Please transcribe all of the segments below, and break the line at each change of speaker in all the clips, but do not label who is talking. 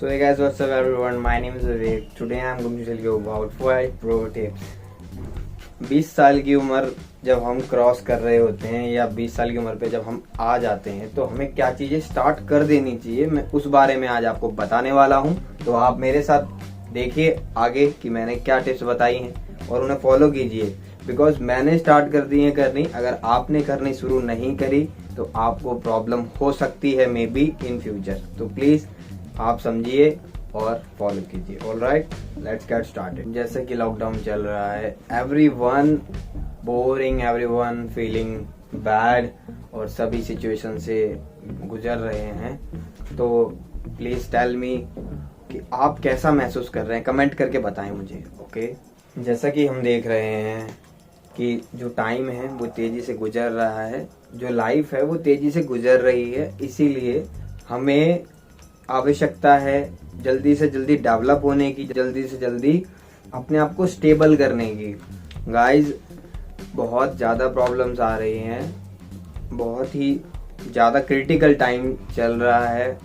So hey guys, what's up everyone? My name is Vivek. Today I am going to tell you about 5 pro tips. 20 साल की उम्र जब हम cross कर रहे होते हैं या 20 साल की उम्र पे जब हम आ जाते हैं तो हमें क्या चीजें स्टार्ट कर देनी चाहिए, मैं उस बारे में आज आपको बताने वाला हूं। तो आप मेरे साथ देखिए आगे कि मैंने क्या टिप्स बताई हैं और उन्हें फॉलो कीजिए। बिकॉज मैंने स्टार्ट कर दी है करनी, अगर आपने करनी शुरू नहीं करी तो आपको प्रॉब्लम हो सकती है मे बी इन फ्यूचर। तो प्लीज आप समझिए और फॉलो कीजिए। Alright, let's get started. जैसे कि लॉकडाउन चल रहा है, everyone boring, everyone feeling bad और सभी सिचुएशन से गुजर रहे हैं। तो प्लीज टेल मी कि आप कैसा महसूस कर रहे हैं, कमेंट करके बताएं मुझे। ओके, जैसा कि हम देख रहे हैं कि जो टाइम है वो तेजी से गुजर रहा है, जो लाइफ है वो तेजी से गुजर रही है, इसीलिए हमें आवश्यकता है जल्दी से जल्दी डेवलप होने की, जल्दी से जल्दी अपने आप को स्टेबल करने की। गाइस, बहुत ज़्यादा प्रॉब्लम्स आ रही हैं, बहुत ही ज़्यादा क्रिटिकल टाइम चल रहा है।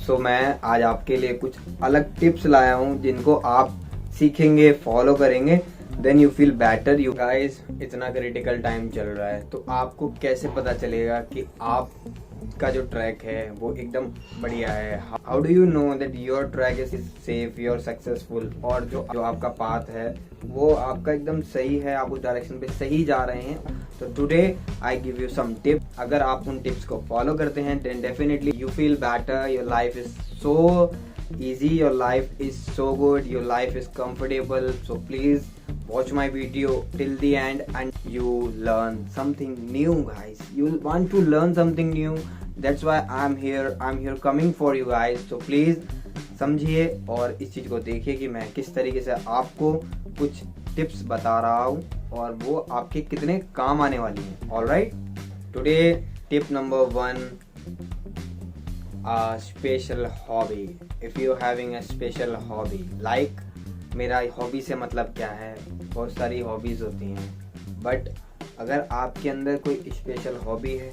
सो मैं आज आपके लिए कुछ अलग टिप्स लाया हूँ जिनको आप सीखेंगे, फॉलो करेंगे, then you feel better. You guys, इतना क्रिटिकल टाइम चल रहा है तो आपको कैसे पता चलेगा कि आप का जो ट्रैक है वो एकदम बढ़िया है। How do you know that your track is safe, your successful, और जो आपका पाथ है वो आपका एकदम सही है, आप उस डायरेक्शन पे सही जा रहे हैं। तो today I give you some tip. अगर आप उन टिप्स को फॉलो करते हैं then definitely you feel better, your life is so easy, your life is so good, your life is comfortable. So please watch my video till the end and you learn something new, guys. You want to learn something new, that's why I'm here coming for you guys. So please समझिए और इस चीज को देखिए कि मैं किस तरीके से आपको कुछ टिप्स बता रहा हूँ और वो आपके कितने काम आने वाली हैं। Alright, today tip number 1, a special hobby. If you having a special hobby, like मेरा हॉबी से मतलब क्या है, बहुत सारी हॉबीज होती हैं, बट अगर आपके अंदर कोई स्पेशल हॉबी है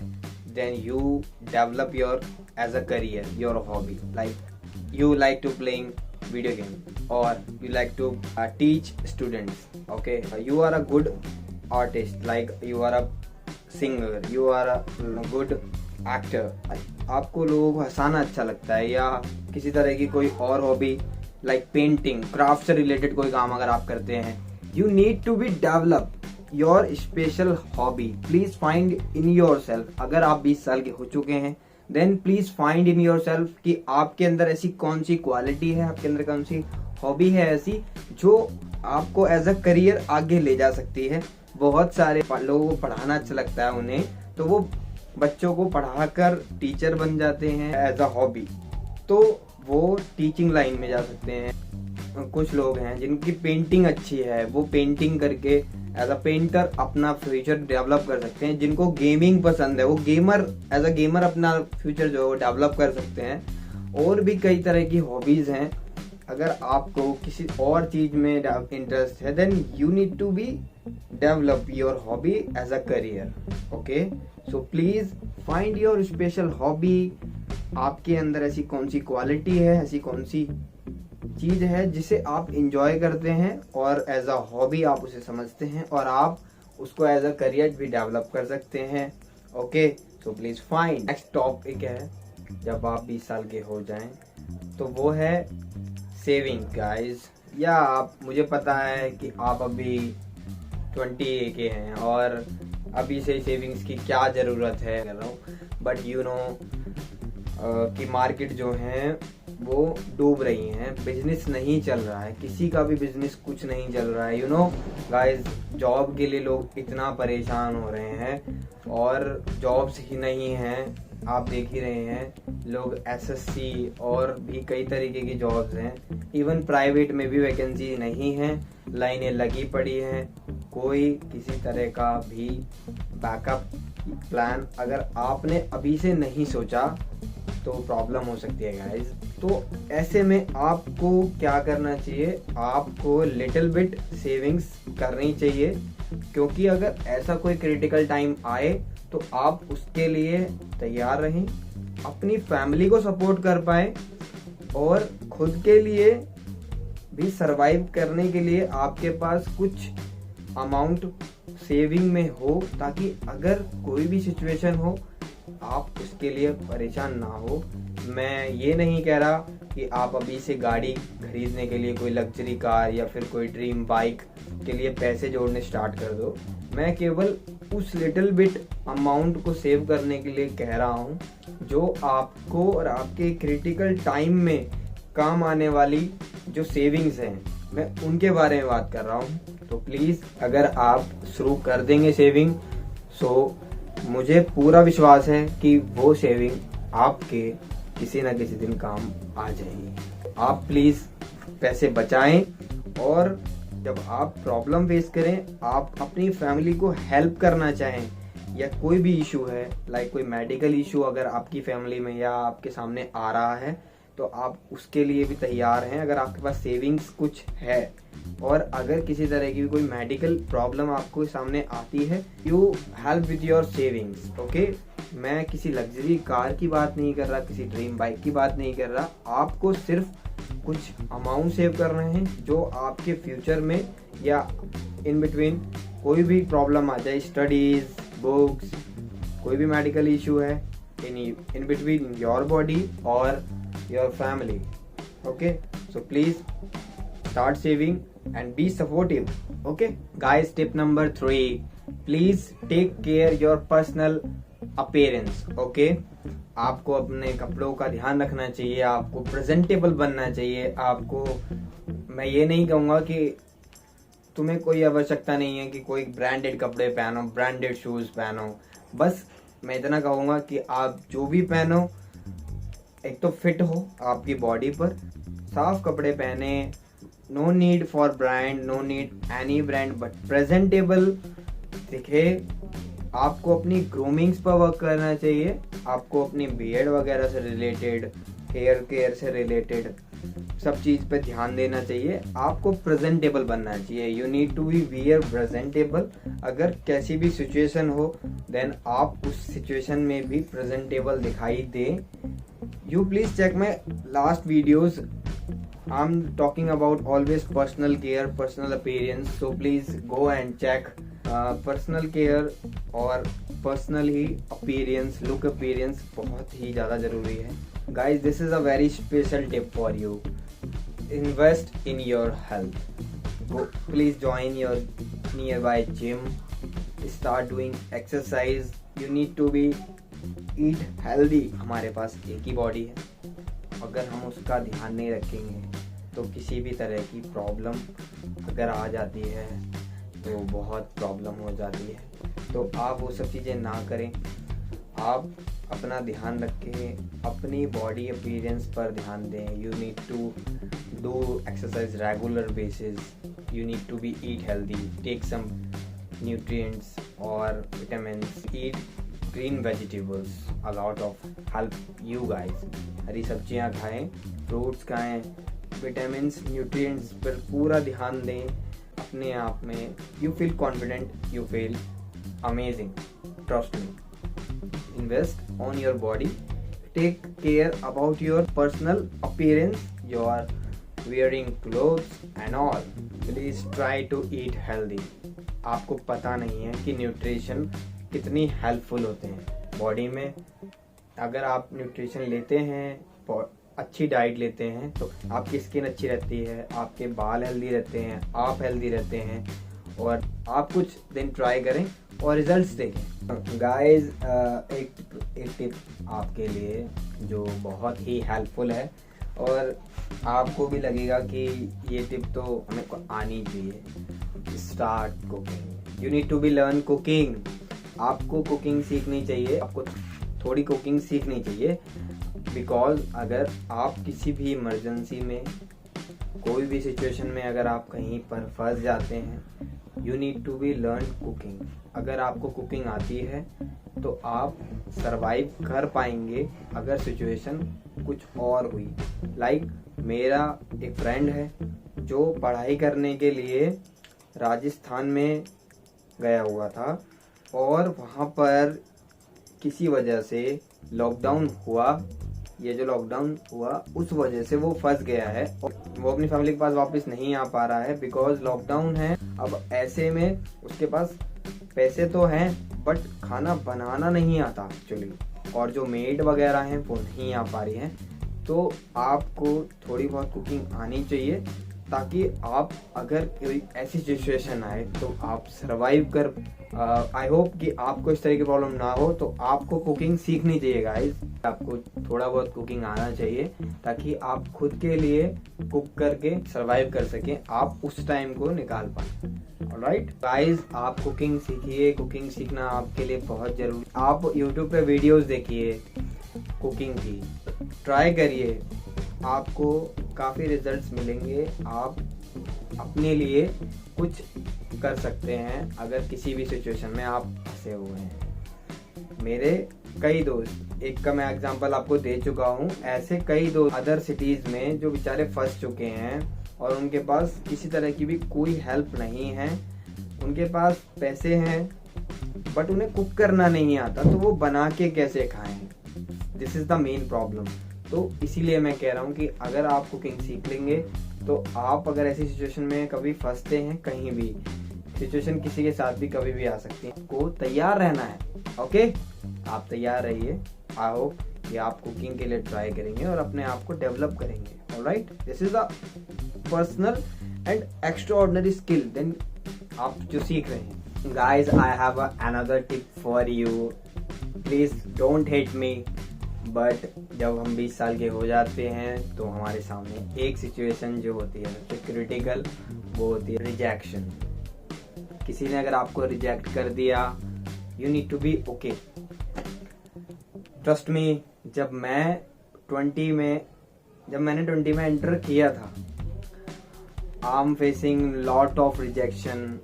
then you develop your as a career your hobby. Like you like to playing video game or you like to teach students. Okay, you are a good artist, like you are a singer, you are a good actor. आपको लोगों को हंसाना अच्छा लगता है या किसी तरह की कोई और हॉबी लाइक पेंटिंग, क्राफ्ट से रिलेटेड कोई काम अगर आप करते हैं, you need to be develop your special hobby. Please find in your self. अगर आप 20 साल के हो चुके हैं then please find in your self कि आपके अंदर ऐसी कौन सी क्वालिटी है, आपके अंदर कौन सी हॉबी है ऐसी जो आपको एज अ करियर आगे ले जा सकती है। बहुत सारे लोगों को पढ़ाना अच्छा लगता है उन्हें, तो वो बच्चों को पढ़ाकर टीचर बन जाते हैं एज अ हॉबी, तो वो टीचिंग लाइन में जा सकते हैं। कुछ लोग हैं जिनकी पेंटिंग अच्छी है, वो पेंटिंग करके एज अ पेंटर अपना फ्यूचर डेवलप कर सकते हैं। जिनको गेमिंग पसंद है वो गेमर, एज अ गेमर अपना फ्यूचर जो है डेवलप कर सकते हैं। और भी कई तरह की हॉबीज हैं। अगर आपको किसी और चीज में इंटरेस्ट है then you need to be develop your hobby as a career. Okay, so please find your special hobby. आपके अंदर ऐसी कौन सी क्वालिटी है, ऐसी कौन सी चीज है जिसे आप इंजॉय करते हैं और एज अ हॉबी आप उसे समझते हैं और आप उसको एज अ करियर भी डेवलप कर सकते हैं। Okay, so please find. Next topic है जब आप 20 साल के हो जाएं तो वो है सेविंग, गाइस। या आप, मुझे पता है कि आप अभी 20 के हैं और अभी से सेविंग्स की क्या जरूरत है, बट यू नो कि मार्केट जो है वो डूब रही हैं, बिजनेस नहीं चल रहा है, किसी का भी बिजनेस कुछ नहीं चल रहा है। यू नो गाइस, जॉब के लिए लोग इतना परेशान हो रहे हैं और जॉब्स ही नहीं हैं। आप देख ही रहे हैं लोग एसएससी और भी कई तरीके की जॉब्स हैं, इवन प्राइवेट में भी वैकेंसी नहीं है, लाइनें लगी पड़ी हैं। कोई किसी तरह का भी बैकअप प्लान अगर आपने अभी से नहीं सोचा तो प्रॉब्लम हो सकती है गाइस। तो ऐसे में आपको क्या करना चाहिए, आपको लिटिल बिट सेविंग्स करनी चाहिए, क्योंकि अगर ऐसा कोई क्रिटिकल टाइम आए तो आप उसके लिए तैयार रहें, अपनी फैमिली को सपोर्ट कर पाए और खुद के लिए भी सरवाइव करने के लिए आपके पास कुछ अमाउंट सेविंग में हो, ताकि अगर कोई भी सिचुएशन हो आप उसके लिए परेशान ना हो। मैं ये नहीं कह रहा कि आप अभी से गाड़ी खरीदने के लिए, कोई लग्जरी कार या फिर कोई ड्रीम बाइक के लिए पैसे जोड़ने स्टार्ट कर दो। मैं केवल उस लिटिल बिट अमाउंट को सेव करने के लिए कह रहा हूँ जो आपको और आपके क्रिटिकल टाइम में काम आने वाली जो सेविंग्स हैं, मैं उनके बारे में बात कर रहा हूँ। तो प्लीज़ अगर आप शुरू कर देंगे सेविंग, सो मुझे पूरा विश्वास है कि वो सेविंग आपके किसी ना किसी दिन काम आ जाएगी। आप प्लीज़ पैसे बचाएं, और जब आप प्रॉब्लम फेस करें, आप अपनी फैमिली को हेल्प करना चाहें या कोई भी इशू है, लाइक कोई मेडिकल इशू अगर आपकी फैमिली में या आपके सामने आ रहा है, तो आप उसके लिए भी तैयार हैं। अगर आपके पास सेविंग्स कुछ है और अगर किसी तरह की भी कोई मेडिकल प्रॉब्लम आपको सामने आती है, you help with your savings. Okay, मैं किसी लग्जरी कार की बात नहीं कर रहा, किसी ड्रीम बाइक की बात नहीं कर रहा। आपको सिर्फ कुछ अमाउंट सेव कर रहे हैं जो आपके फ्यूचर में या इन बिटवीन कोई भी प्रॉब्लम आ जाए, स्टडीज, बुक्स, कोई भी मेडिकल इशू है, इन बिटवीन योर बॉडी और your family. Okay, so please start saving and be supportive. Okay guys, tip number 3, please take care your personal appearance. Okay, आपको अपने कपड़ों का ध्यान रखना चाहिए, आपको प्रेजेंटेबल बनना चाहिए। आपको मैं ये नहीं कहूँगा कि तुम्हें कोई आवश्यकता नहीं है कि कोई ब्रांडेड कपड़े पहनो, ब्रांडेड शूज पहनो। बस मैं इतना कहूँगा कि आप जो भी पहनो, एक तो फिट हो आपकी बॉडी पर, साफ कपड़े पहने। No need for brand, no need any brand, but presentable दिखे। आपको अपनी ग्रूमिंग्स पर वर्क करना चाहिए, आपको अपनी बियर्ड वगैरह से रिलेटेड, हेयर केयर से रिलेटेड सब चीज पे ध्यान देना चाहिए। आपको प्रेजेंटेबल बनना चाहिए। You need to be wear presentable. अगर कैसी भी सिचुएशन हो, देन आप उस सिचुएशन में भी प्रेजेंटेबल दिखाई दें। You please check my last videos. I'm talking about always personal care, personal appearance. So please go and check personal care और personal ही appearance, look appearance बहुत ही ज़्यादा ज़रूरी है। Guys, this is a very special tip for you. Invest in your health. Go, please join your nearby gym. Start doing exercise. You need to be eat healthy। हमारे पास एक ही body है, अगर हम उसका ध्यान नहीं रखेंगे तो किसी भी तरह की प्रॉब्लम अगर आ जाती है तो बहुत प्रॉब्लम हो जाती है। तो आप वो सब चीज़ें ना करें, आप अपना ध्यान रखें, अपनी बॉडी अपीयरेंस पर ध्यान दें। You need to do exercise regular basis, you need to be eat healthy, take some nutrients और vitamins, eat green vegetables, a lot of help you guys. हरी सब्जियां खाएं, फ्रूट्स खाएं, विटामिन्स, न्यूट्रिएंट्स पर पूरा ध्यान दें। अपने आप में you feel confident, you feel amazing, trust me. Invest on your body, take care about your personal appearance, your wearing clothes and all. Please try to eat healthy. आपको पता नहीं है कि न्यूट्रिशन कितनी हेल्पफुल होते हैं बॉडी में। अगर आप न्यूट्रिशन लेते हैं, अच्छी डाइट लेते हैं, तो आपकी स्किन अच्छी रहती है, आपके बाल हेल्दी रहते हैं, आप हेल्दी रहते हैं। और आप कुछ दिन ट्राई करें और रिजल्ट्स देखें। गाइस, एक टिप आपके लिए जो बहुत ही हेल्पफुल है और आपको भी लगेगा कि ये टिप तो हमें को आनी चाहिए। Start cooking. You need to be learn cooking. आपको कुकिंग सीखनी चाहिए, आपको थोड़ी कुकिंग सीखनी चाहिए। बिकॉज अगर आप किसी भी इमरजेंसी में, कोई भी सिचुएशन में अगर आप कहीं पर फंस जाते हैं, you need to be learn cooking. अगर आपको कुकिंग आती है तो आप सरवाइव कर पाएंगे अगर सिचुएशन कुछ और हुई। लाइक मेरा एक फ्रेंड है जो पढ़ाई करने के लिए राजस्थान में गया हुआ था और वहाँ पर किसी वजह से लॉकडाउन हुआ ये जो लॉकडाउन हुआ उस वजह से वो फंस गया है और वो अपनी फैमिली के पास वापस नहीं आ पा रहा है, बिकॉज लॉकडाउन है। अब ऐसे में उसके पास पैसे तो हैं बट खाना बनाना नहीं आता एक्चुअली, और जो मेड वगैरह हैं वो नहीं आ पा रही हैं। तो आपको थोड़ी बहुत कुकिंग आनी चाहिए, ताकि आप अगर कोई ऐसी सिचुएशन आए तो आप सरवाइव कर। आई होप कि आपको इस तरह की प्रॉब्लम ना हो। तो आपको कुकिंग सीखनी चाहिए गाइस, आपको थोड़ा बहुत कुकिंग आना चाहिए ताकि आप खुद के लिए कुक करके सरवाइव कर सकें, आप उस टाइम को निकाल पाए। ऑलराइट गाइस, आप कुकिंग सीखिए, कुकिंग सीखना आपके लिए बहुत जरूरी। आप यूट्यूब पे वीडियोस देखिए कुकिंग की, ट्राई करिए, आपको काफ़ी रिजल्ट्स मिलेंगे। आप अपने लिए कुछ कर सकते हैं अगर किसी भी सिचुएशन में आप फंसे हुए हैं। मेरे कई दोस्त, एक का मैं एग्जांपल आपको दे चुका हूँ, ऐसे कई दोस्त अदर सिटीज़ में जो बेचारे फंस चुके हैं और उनके पास किसी तरह की भी कोई हेल्प नहीं है। उनके पास पैसे हैं बट उन्हें कुक करना नहीं आता, तो वो बना के कैसे खाएं? This is the main problem. तो इसीलिए मैं कह रहा हूँ कि अगर आप कुकिंग सीख लेंगे तो आप अगर ऐसी सिचुएशन में कभी फंसते हैं, कहीं भी सिचुएशन किसी के साथ भी कभी भी आ सकती है, को तैयार रहना है। ओके, आप तैयार रहिए। आई होप कि आप कुकिंग के लिए ट्राई करेंगे और अपने आप को डेवलप करेंगे। Alright, this is a personal and extraordinary skill then आप जो सीख रहे हैं। Guys, I have another tip for you, please don't hate me, but जब हम 20 साल के हो जाते हैं तो हमारे सामने एक सिचुएशन जो होती है सबसे क्रिटिकल, वो होती है रिजेक्शन। किसी ने अगर आपको रिजेक्ट कर दिया, you need to be okay. Trust me, जब मैंने 20 में एंटर किया था, I am facing lot of rejection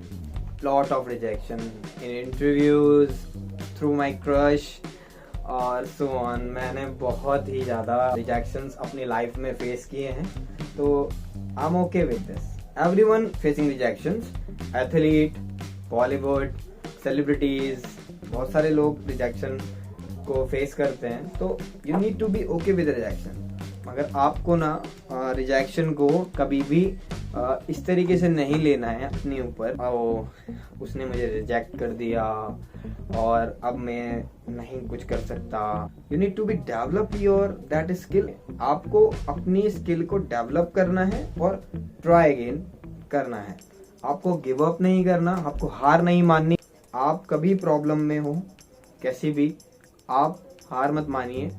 in interviews, through my crush और सो ऑन। मैंने बहुत ही ज़्यादा रिजेक्शंस अपनी लाइफ में फेस किए हैं, तो I am okay with this. Everyone facing rejections, athlete, Bollywood, celebrities, बहुत सारे लोग रिजेक्शन को फेस करते हैं। तो you need to be okay with rejection. मगर आपको ना रिजेक्शन को कभी भी इस तरीके से नहीं लेना है अपने ऊपर, उसने मुझे रिजेक्ट कर दिया और अब मैं नहीं कुछ कर सकता। You need to be develop your that skill. आपको अपनी स्किल को डेवलप करना है और ट्राई अगेन करना है। आपको गिव अप नहीं करना, आपको हार नहीं माननी। आप कभी प्रॉब्लम में हो कैसी भी, आप हार मत मानिए।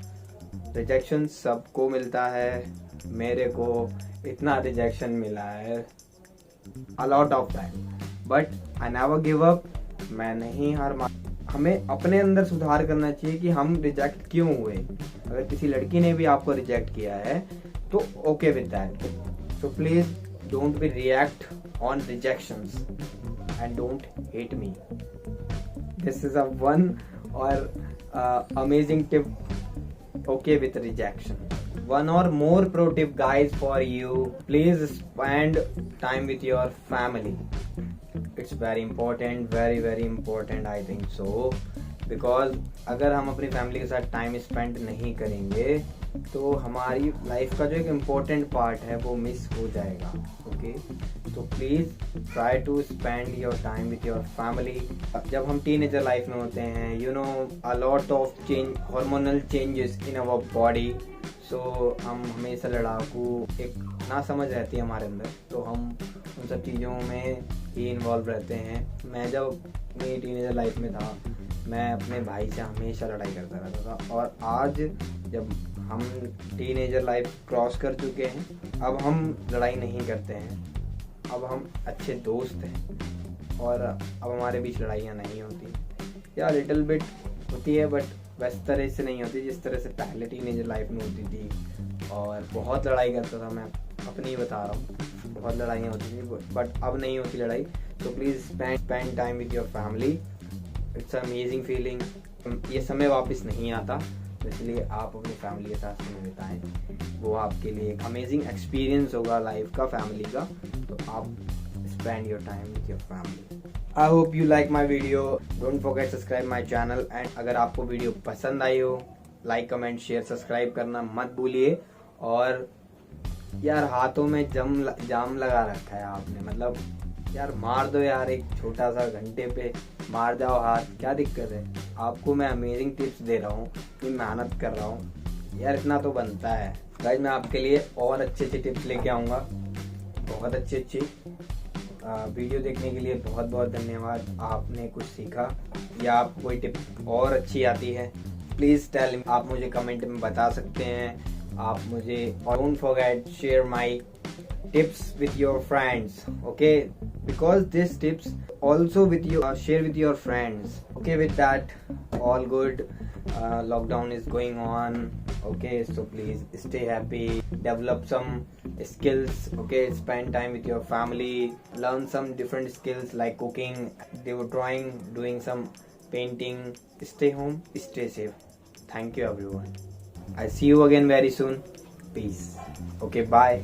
रिजेक्शन सबको मिलता है, मेरे को इतना रिजेक्शन मिला है a lot of time, but I never give up। मैं नहीं हार मान। हमें अपने अंदर सुधार करना चाहिए कि हम रिजेक्ट क्यों हुए। अगर किसी लड़की ने भी आपको रिजेक्ट किया है तो okay with that. So please don't be react on rejections and don't hate me. This is a one और amazing tip, okay with rejection. One or more pro tip guys for you, please spend time with your family. It's very important, very important I think so, because अगर हम अपनी family के साथ time spend नहीं करेंगे तो हमारी life का जो एक इम्पोर्टेंट पार्ट है वो मिस हो जाएगा। ओके, तो please try to spend your time with your family. जब हम टीनेजर लाइफ में होते हैं, you know a lot of change, hormonal changes in our body. So हम हमेशा लड़ाकू, एक ना समझ रहती है हमारे अंदर, तो हम उन सब चीज़ों में ही इन्वॉल्व रहते हैं। मैं जब अपनी टीनेजर लाइफ में था, मैं अपने भाई से हमेशा लड़ाई करता रहता था, और आज जब हम टीनेजर लाइफ क्रॉस कर चुके हैं, अब हम लड़ाई नहीं करते हैं, अब हम अच्छे दोस्त हैं और अब हमारे बीच लड़ाइयाँ नहीं होती। या लिटिल बिट होती है बट वैसे तरह से नहीं होती जिस तरह से पहले टीनेजर लाइफ में होती थी। और बहुत लड़ाई करता था, मैं अपनी ही बता रहा हूँ, बहुत लड़ाइयाँ होती थी बट अब नहीं होती लड़ाई। तो please spend time with your family, it's amazing feeling. ये समय वापस नहीं आता, तो इसलिए आप अपनी फैमिली के साथ समय बिताएं, वो आपके लिए एक अमेजिंग एक्सपीरियंस होगा लाइफ का, फैमिली का। तो आप spend your time with your family. I hope you like my video, don't forget subscribe my channel. And अगर आपको वीडियो पसंद आई हो लाइक कमेंट शेयर सब्सक्राइब करना मत भूलिए। और यार हाथों में जाम लगा रखा है आपने, मतलब यार मार दो यार, एक छोटा सा घंटे पे मार जाओ हाथ, क्या दिक्कत है। आपको मैं अमेजिंग टिप्स दे रहा हूँ, कि मेहनत कर रहा हूँ यार, इतना तो बनता है। गाइस मैं आपके लिए और अच्छे टिप्स लेके आऊँगा, बहुत अच्छी वीडियो देखने के लिए बहुत बहुत धन्यवाद। आपने कुछ सीखा या आप कोई टिप और अच्छी आती है प्लीज़ टेल, आप मुझे कमेंट में बता सकते हैं। आप मुझे don't forget share my tips with your friends, okay, because these tips also with you share with your friends, okay. With that, all good. Lockdown is going on, okay, so please stay happy, develop some skills, okay, spend time with your family, learn some different skills like cooking, drawing, doing some painting. Stay home, stay safe. Thank you everyone. I see you again very soon. Peace. Okay, bye.